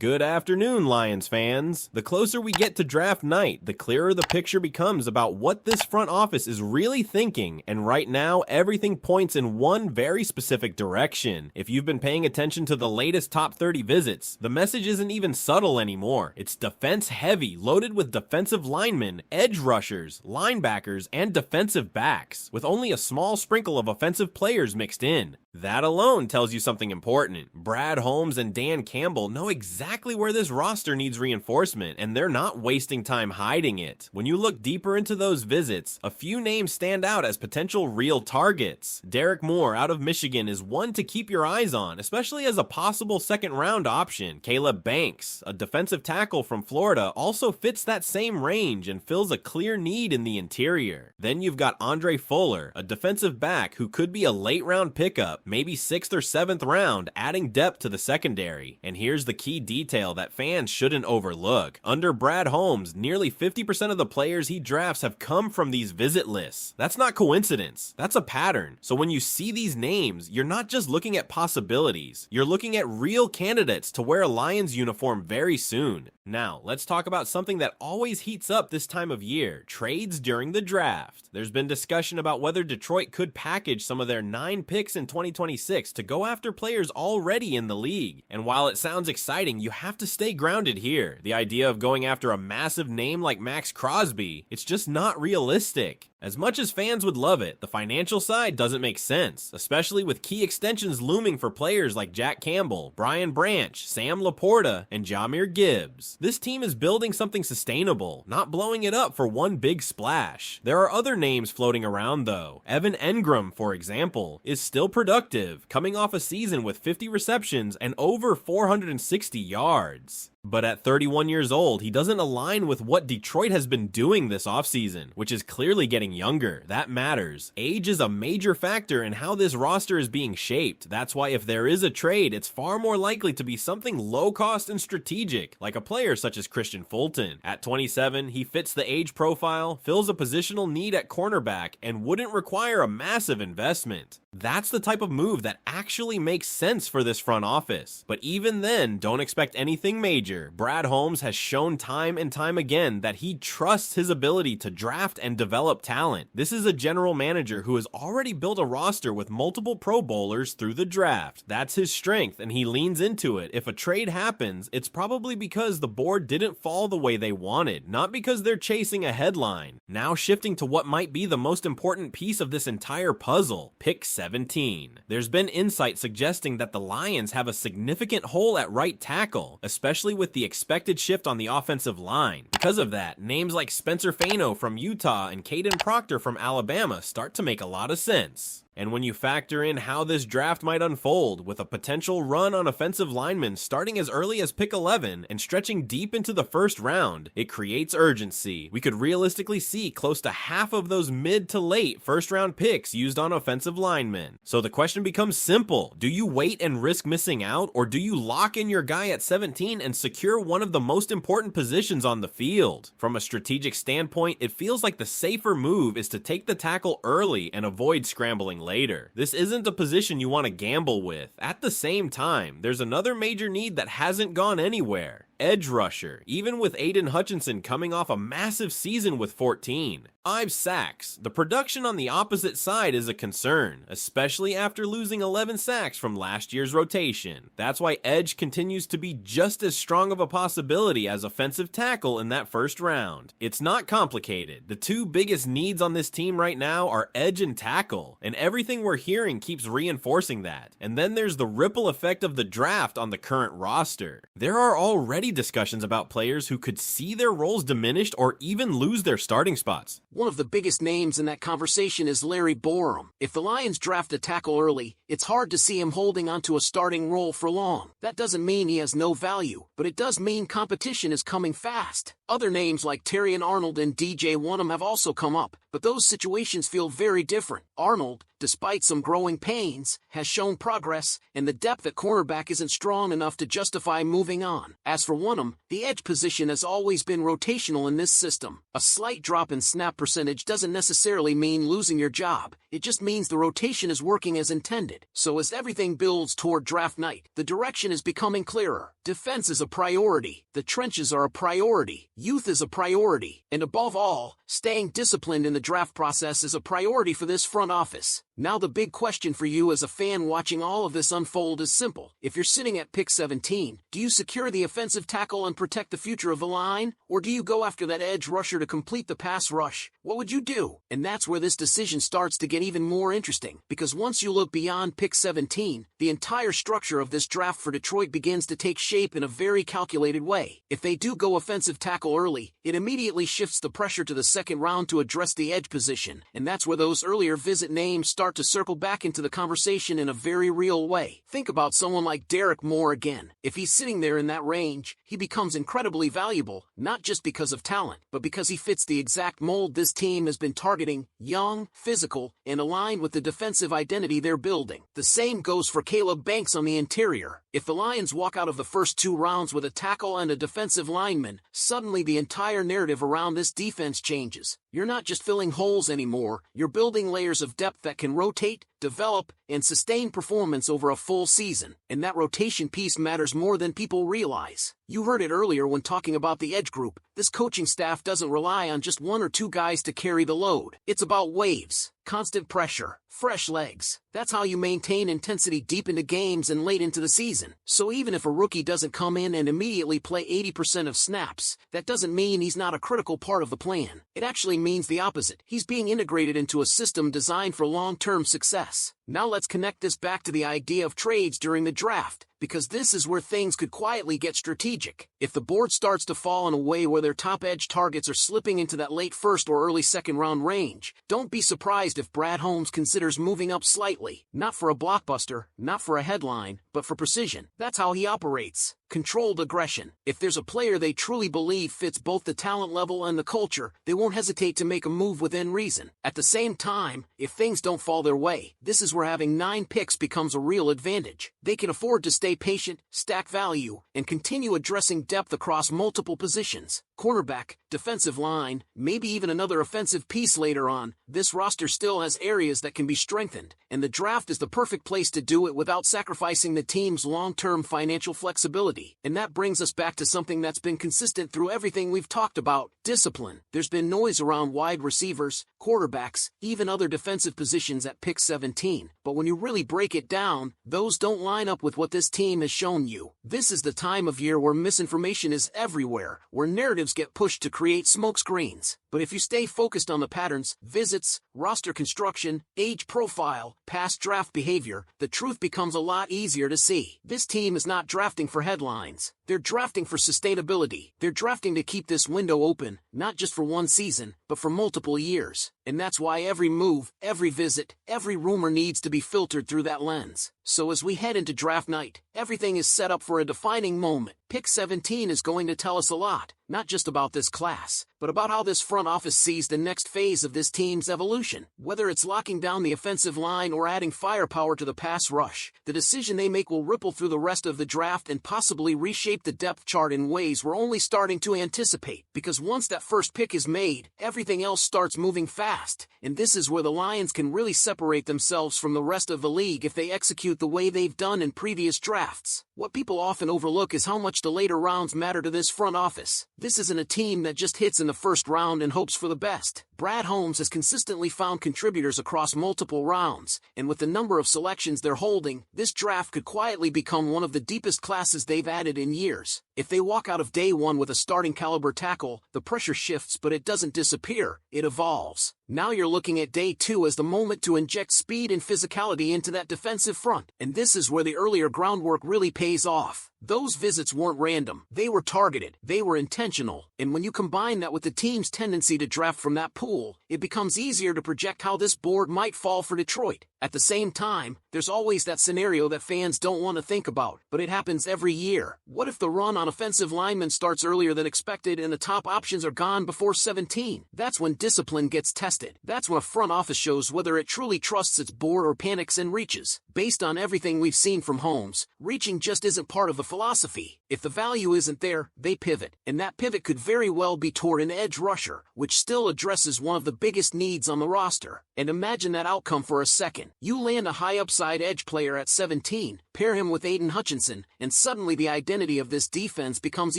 Good afternoon, Lions fans. The closer we get to draft night, the clearer the picture becomes about what this front office is really thinking, and right now, everything points in one very specific direction. If you've been paying attention to the latest top 30 visits, the message isn't even subtle anymore. It's defense heavy, loaded with defensive linemen, edge rushers, linebackers, and defensive backs, with only a small sprinkle of offensive players mixed in. That alone tells you something important. Brad Holmes and Dan Campbell know exactly where this roster needs reinforcement, and they're not wasting time hiding it. When you look deeper into those visits, a few names stand out as potential real targets. Derek Moore out of Michigan is one to keep your eyes on, especially as a possible second-round option. Caleb Banks, a defensive tackle from Florida, also fits that same range and fills a clear need in the interior. Then you've got Andre Fuller, a defensive back who could be a late-round pickup, maybe 6th or 7th round, adding depth to the secondary. And here's the key detail that fans shouldn't overlook. Under Brad Holmes, nearly 50% of the players he drafts have come from these visit lists. That's not coincidence. That's a pattern. So when you see these names, you're not just looking at possibilities. You're looking at real candidates to wear a Lions uniform very soon. Now, let's talk about something that always heats up this time of year: trades during the draft. There's been discussion about whether Detroit could package some of their 9 picks in 2026 to go after players already in the league. And while it sounds exciting, you have to stay grounded here. The idea of going after a massive name like Max Crosby, it's just not realistic. As much as fans would love it, the financial side doesn't make sense, especially with key extensions looming for players like Jack Campbell, Brian Branch, Sam Laporta, and Jahmyr Gibbs. This team is building something sustainable, not blowing it up for one big splash. There are other names floating around though. Evan Engram, for example, is still productive, coming off a season with 50 receptions and over 460 yards. But at 31 years old, he doesn't align with what Detroit has been doing this offseason, which is clearly getting younger. That matters. Age is a major factor in how this roster is being shaped. That's why if there is a trade, it's far more likely to be something low cost and strategic, like a player such as Christian Fulton. At 27, he fits the age profile, fills a positional need at cornerback, and wouldn't require a massive investment. That's the type of move that actually makes sense for this front office. But even then, don't expect anything major. Brad Holmes has shown time and time again that he trusts his ability to draft and develop talent. This is a general manager who has already built a roster with multiple Pro Bowlers through the draft. That's his strength, and he leans into it. If a trade happens, it's probably because the board didn't fall the way they wanted, not because they're chasing a headline. Now shifting to what might be the most important piece of this entire puzzle, pick 17. There's been insight suggesting that the Lions have a significant hole at right tackle, especially with the expected shift on the offensive line. Because of that, names like Spencer Fano from Utah and Caden Proctor from Alabama start to make a lot of sense. And when you factor in how this draft might unfold, with a potential run on offensive linemen starting as early as pick 11 and stretching deep into the first round, it creates urgency. We could realistically see close to half of those mid to late first round picks used on offensive linemen. So the question becomes simple: do you wait and risk missing out, or do you lock in your guy at 17 and secure one of the most important positions on the field? From a strategic standpoint, it feels like the safer move is to take the tackle early and avoid scrambling later. This isn't a position you want to gamble with. At the same time, there's another major need that hasn't gone anywhere: edge rusher, even with Aiden Hutchinson coming off a massive season with 14. 5 sacks. The production on the opposite side is a concern, especially after losing 11 sacks from last year's rotation. That's why edge continues to be just as strong of a possibility as offensive tackle in that first round. It's not complicated. The two biggest needs on this team right now are edge and tackle, and everything we're hearing keeps reinforcing that. And then there's the ripple effect of the draft on the current roster. There are already discussions about players who could see their roles diminished or even lose their starting spots. One of the biggest names in that conversation is Larry Borom. If the Lions draft a tackle early, it's hard to see him holding onto a starting role for long. That doesn't mean he has no value, but it does mean competition is coming fast. Other names like Terrion Arnold and DJ Wonnum have also come up, but those situations feel very different. Arnold, despite some growing pains, has shown progress, and the depth at cornerback isn't strong enough to justify moving on. As for Wonnum, the edge position has always been rotational in this system. A slight drop in snap percentage doesn't necessarily mean losing your job. It just means the rotation is working as intended. So as everything builds toward draft night, the direction is becoming clearer. Defense is a priority. The trenches are a priority. Youth is a priority. And above all, staying disciplined in the draft process is a priority for this front office. Now the big question for you as a fan watching all of this unfold is simple. If you're sitting at pick 17, do you secure the offensive tackle and protect the future of the line? Or do you go after that edge rusher to complete the pass rush? What would you do? And that's where this decision starts to get even more interesting. Because once you look beyond pick 17, the entire structure of this draft for Detroit begins to take shape in a very calculated way. If they do go offensive tackle early, it immediately shifts the pressure to the second round to address the edge position. And that's where those earlier visit names start to circle back into the conversation in a very real way. Think about someone like Derek Moore again. If he's sitting there in that range, he becomes incredibly valuable, not just because of talent, but because he fits the exact mold this team has been targeting: young, physical, and aligned with the defensive identity they're building. The same goes for Caleb Banks on the interior. If the Lions walk out of the first 2 rounds with a tackle and a defensive lineman, suddenly the entire narrative around this defense changes. You're not just filling holes anymore, you're building layers of depth that can rotate, develop, and sustain performance over a full season. And that rotation piece matters more than people realize. You heard it earlier when talking about the edge group. This coaching staff doesn't rely on just 1 or 2 guys to carry the load. It's about waves, constant pressure, fresh legs. That's how you maintain intensity deep into games and late into the season. So even if a rookie doesn't come in and immediately play 80% of snaps, that doesn't mean he's not a critical part of the plan. It actually means the opposite. He's being integrated into a system designed for long-term success. Now let's connect this back to the idea of trades during the draft, because this is where things could quietly get strategic. If the board starts to fall in a way where their top edge targets are slipping into that late first or early second round range, don't be surprised if Brad Holmes considers moving up slightly. Not for a blockbuster, not for a headline, but for precision. That's how he operates. Controlled aggression. If there's a player they truly believe fits both the talent level and the culture, they won't hesitate to make a move within reason. At the same time, if things don't fall their way, this is where having 9 picks becomes a real advantage. They can afford to stay patient, stack value, and continue addressing depth across multiple positions. Cornerback, defensive line, maybe even another offensive piece later on. This roster still has areas that can be strengthened, and the draft is the perfect place to do it without sacrificing the team's long-term financial flexibility. And that brings us back to something that's been consistent through everything we've talked about: discipline. There's been noise around wide receivers, quarterbacks, even other defensive positions at pick 17, but when you really break it down, those don't line up with what this team has shown you. This is the time of year where misinformation is everywhere, where narratives get pushed to create smokescreens. But if you stay focused on the patterns, visits, roster construction, age profile, past draft behavior, the truth becomes a lot easier to see. This team is not drafting for headlines. They're drafting for sustainability. They're drafting to keep this window open, not just for one season, but for multiple years. And that's why every move, every visit, every rumor needs to be filtered through that lens. So as we head into draft night, everything is set up for a defining moment. Pick 17 is going to tell us a lot, not just about this class, but about how this front office sees the next phase of this team's evolution. Whether it's locking down the offensive line or adding firepower to the pass rush, the decision they make will ripple through the rest of the draft and possibly reshape the depth chart in ways we're only starting to anticipate. Because once that first pick is made, everything else starts moving fast, and this is where the Lions can really separate themselves from the rest of the league if they execute the way they've done in previous drafts. What people often overlook is how much the later rounds matter to this front office. This isn't a team that just hits in the first round and hopes for the best. Brad Holmes has consistently found contributors across multiple rounds, and with the number of selections they're holding, this draft could quietly become one of the deepest classes they've added in years. If they walk out of day one with a starting caliber tackle, the pressure shifts, but it doesn't disappear, it evolves. Now you're looking at day 2 as the moment to inject speed and physicality into that defensive front, and this is where the earlier groundwork really pays off. Those visits weren't random. They were targeted. They were intentional. And when you combine that with the team's tendency to draft from that pool, it becomes easier to project how this board might fall for Detroit. At the same time, there's always that scenario that fans don't want to think about, but it happens every year. What if the run on offensive linemen starts earlier than expected and the top options are gone before 17? That's when discipline gets tested. That's when a front office shows whether it truly trusts its board or panics and reaches. Based on everything we've seen from Holmes, reaching just isn't part of the philosophy. If the value isn't there, they pivot, and that pivot could very well be toward an edge rusher, which still addresses one of the biggest needs on the roster. And imagine that outcome for a second. You land a high-upside edge player at 17, pair him with Aiden Hutchinson, and suddenly the identity of this defense becomes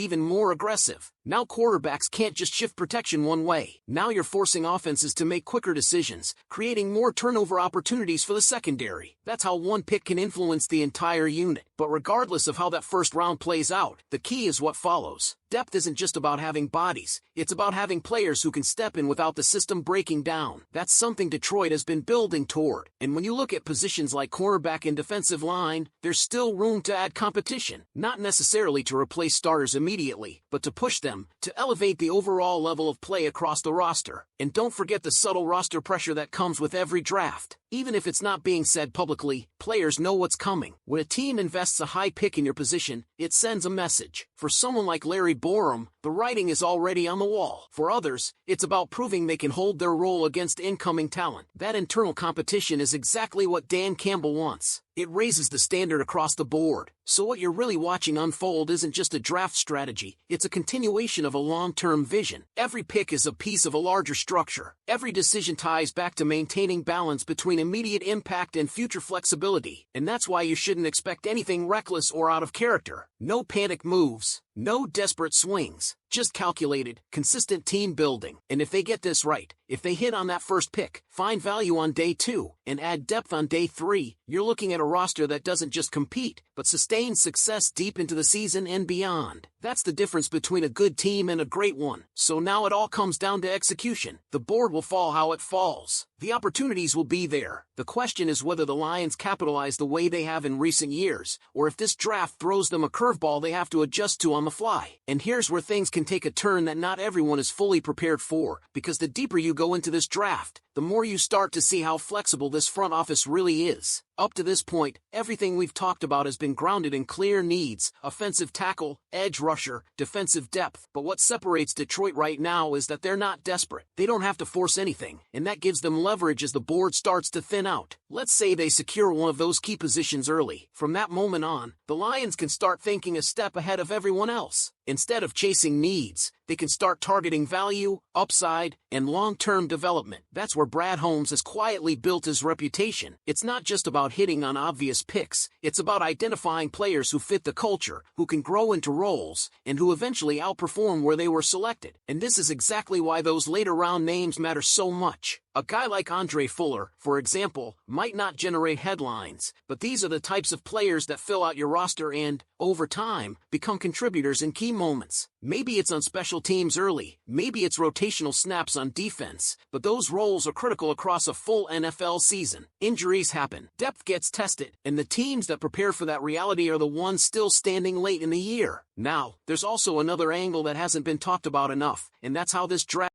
even more aggressive. Now quarterbacks can't just shift protection one way. Now you're forcing offenses to make quicker decisions, creating more turnover opportunities for the secondary. That's how one pick can influence the entire unit. But regardless of how that first round plays out, the key is what follows. Depth isn't just about having bodies, it's about having players who can step in without the system breaking down. That's something Detroit has been building toward. And when you look at positions like cornerback and defensive line, there's still room to add competition. Not necessarily to replace starters immediately, but to push them, to elevate the overall level of play across the roster. And don't forget the subtle roster pressure that comes with every draft. Even if it's not being said publicly, players know what's coming. When a team invests a high pick in your position, it sends a message. For someone like Larry Borom, the writing is already on the wall. For others, it's about proving they can hold their role against incoming talent. That internal competition is exactly what Dan Campbell wants. It raises the standard across the board. So what you're really watching unfold isn't just a draft strategy, it's a continuation of a long-term vision. Every pick is a piece of a larger structure. Every decision ties back to maintaining balance between immediate impact and future flexibility. And that's why you shouldn't expect anything reckless or out of character. No panic moves. No desperate swings. Just calculated, consistent team building. And if they get this right, if they hit on that first pick, find value on day 2, and add depth on day 3, you're looking at a roster that doesn't just compete, but sustains success deep into the season and beyond. That's the difference between a good team and a great one. So now it all comes down to execution. The board will fall how it falls. The opportunities will be there. The question is whether the Lions capitalize the way they have in recent years, or if this draft throws them a curveball they have to adjust to on the fly. And here's where things can take a turn that not everyone is fully prepared for, because the deeper you go into this draft, the more you start to see how flexible this front office really is. Up to this point, everything we've talked about has been grounded in clear needs: offensive tackle, edge rusher, defensive depth. But what separates Detroit right now is that they're not desperate. They don't have to force anything, and that gives them leverage as the board starts to thin out. Let's say they secure one of those key positions early. From that moment on, the Lions can start thinking a step ahead of everyone else. Instead of chasing needs, they can start targeting value, upside, and long-term development. That's where Brad Holmes has quietly built his reputation. It's not just about hitting on obvious picks, it's about identifying players who fit the culture, who can grow into roles, and who eventually outperform where they were selected. And this is exactly why those later round names matter so much. A guy like Andre Fuller, for example, might not generate headlines, but these are the types of players that fill out your roster and, over time, become contributors in key moments. Maybe it's on special teams early, maybe it's rotational snaps on defense, but those roles are critical across a full NFL season. Injuries happen, depth gets tested, and the teams that prepare for that reality are the ones still standing late in the year. Now, there's also another angle that hasn't been talked about enough, and that's how this draft